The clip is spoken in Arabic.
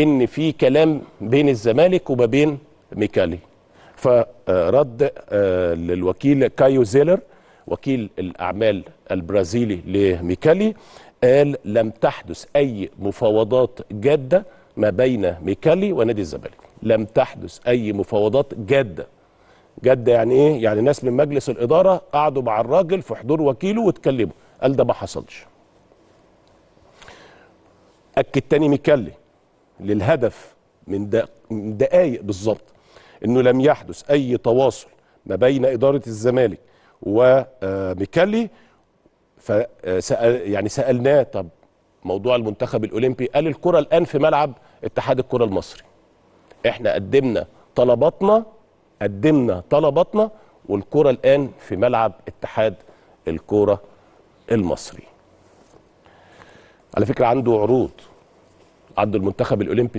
ان في كلام بين الزمالك وما بين ميكالي. فرد للوكيل كايو زيلر وكيل الاعمال البرازيلي لميكالي، قال لم تحدث اي مفاوضات جاده ما بين ميكالي ونادي الزمالك. لم تحدث اي مفاوضات جاده. جاده يعني ايه؟ يعني ناس من مجلس الاداره قعدوا مع الراجل في حضور وكيله واتكلموا. قال ده ما حصلش. اكد تاني ميكالي للهدف من دقائق بالظبط انه لم يحدث اي تواصل ما بين اداره الزمالك وميكالي. فسأل يعني سالناه طب موضوع المنتخب الاولمبي، قال الكره الان في ملعب اتحاد الكره المصري. احنا قدمنا طلباتنا والكره الان في ملعب اتحاد الكره المصري. على فكره عنده عروض، عنده المنتخب الاولمبي